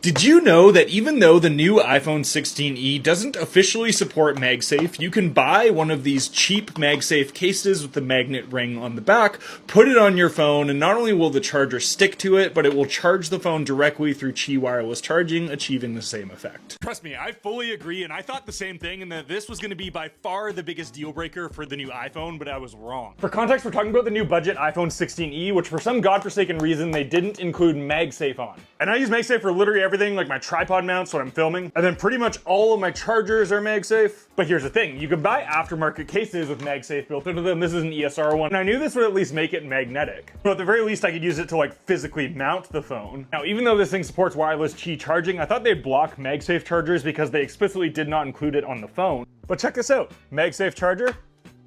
Did you know that even though the new iPhone 16e doesn't officially support MagSafe, you can buy one of these cheap MagSafe cases with the magnet ring on the back, put it on your phone, and not only will the charger stick to it, but it will charge the phone directly through Qi wireless charging, achieving the same effect. Trust me, I fully agree, and I thought the same thing, and that this was going to be by far the biggest deal breaker for the new iPhone, but I was wrong. For context, we're talking about the new budget iPhone 16e, which for some godforsaken reason, they didn't include MagSafe on. And I use MagSafe for literally everything, like my tripod mounts when I'm filming, and then pretty much all of my chargers are MagSafe. But here's the thing, you can buy aftermarket cases with MagSafe built into them. This is an ESR one, and I knew this would at least make it magnetic. But at the very least, I could use it to like physically mount the phone. Now, even though this thing supports wireless Qi charging, I thought they'd block MagSafe chargers because they explicitly did not include it on the phone. But check this out, MagSafe charger,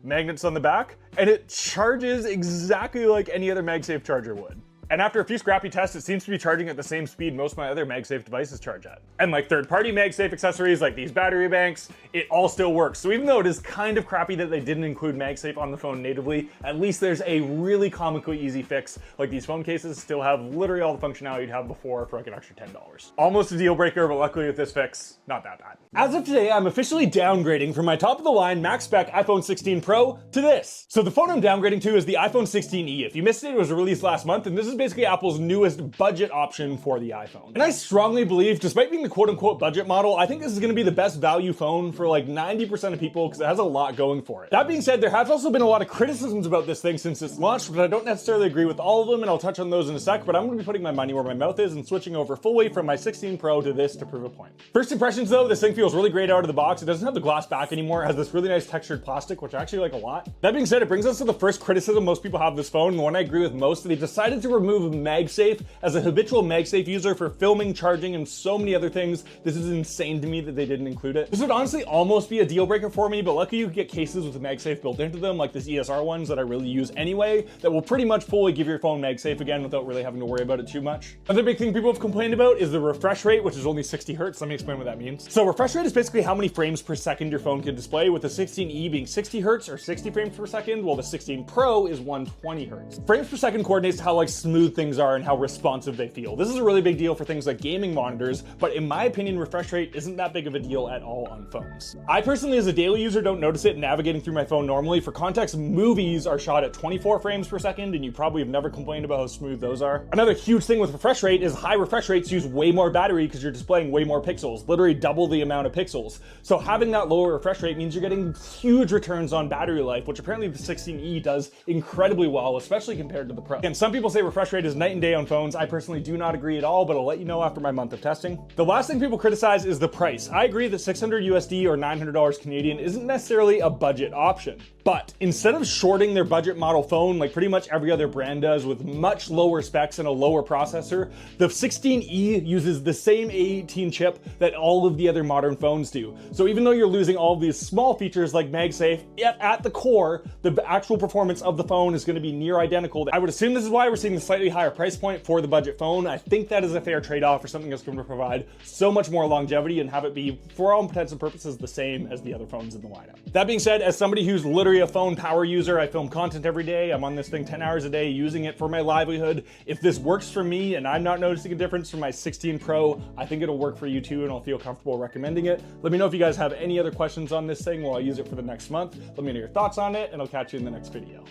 magnets on the back, and it charges exactly like any other MagSafe charger would. And after a few scrappy tests, it seems to be charging at the same speed most of my other MagSafe devices charge at. And like third-party MagSafe accessories like these battery banks, it all still works. So even though it is kind of crappy that they didn't include MagSafe on the phone natively, at least there's a really comically easy fix. Like these phone cases still have literally all the functionality you'd have before for like an extra $10. Almost a deal breaker, but luckily with this fix, not that bad. As of today, I'm officially downgrading from my top-of-the-line max spec iPhone 16 Pro to this. So the phone I'm downgrading to is the iPhone 16e. If you missed it, it was released last month, and this is basically Apple's newest budget option for the iPhone. And I strongly believe, despite being the quote-unquote budget model, I think this is going to be the best value phone for like 90% of people because it has a lot going for it. That being said, there has also been a lot of criticisms about this thing since it's launched, but I don't necessarily agree with all of them, and I'll touch on those in a sec, but I'm going to be putting my money where my mouth is and switching over fully from my 16 Pro to this to prove a point. First impressions though, this thing feels really great out of the box. It doesn't have the glass back anymore. It has this really nice textured plastic, which I actually like a lot. That being said, it brings us to the first criticism most people have of this phone, the one I agree with most. They decided to remove MagSafe. As a habitual MagSafe user for filming, charging, and so many other things, this is insane to me that they didn't include it. This would honestly almost be a deal breaker for me, but luckily you can get cases with MagSafe built into them, like this ESR ones that I really use anyway, that will pretty much fully give your phone MagSafe again without really having to worry about it too much. Another big thing people have complained about is the refresh rate, which is only 60 hertz. Let me explain what that means. So refresh rate is basically how many frames per second your phone can display, with the 16e being 60 hertz or 60 frames per second, while the 16 Pro is 120 hertz. Frames per second coordinates how like smooth things are and how responsive they feel. This is a really big deal for things like gaming monitors, but in my opinion, refresh rate isn't that big of a deal at all on phones. I personally, as a daily user, don't notice it navigating through my phone normally. For context, movies are shot at 24 frames per second, and you probably have never complained about how smooth those are. Another huge thing with refresh rate is high refresh rates use way more battery because you're displaying way more pixels, literally double the amount of pixels. So having that lower refresh rate means you're getting huge returns on battery life, which apparently the 16e does incredibly well, especially compared to the Pro. And some people say refresh rate is night and day on phones. I personally do not agree at all, but I'll let you know after my month of testing. The last thing people criticize is the price. I agree that 600 USD or $900 Canadian isn't necessarily a budget option. But instead of shorting their budget model phone like pretty much every other brand does with much lower specs and a lower processor, the 16e uses the same A18 chip that all of the other modern phones do. So even though you're losing all of these small features like MagSafe, at the core, the actual performance of the phone is going to be near identical. I would assume this is why we're seeing the slightly higher price point for the budget phone. I think that is a fair trade-off for something that's going to provide so much more longevity and have it be, for all intents and purposes, the same as the other phones in the lineup. That being said, as somebody who's literally a phone power user, I film content every day. I'm on this thing 10 hours a day using it for my livelihood. If this works for me and I'm not noticing a difference from my 16 Pro, I think it'll work for you too, and I'll feel comfortable recommending it. Let me know if you guys have any other questions on this thing while I use it for the next month. Let me know your thoughts on it, and I'll catch you in the next video.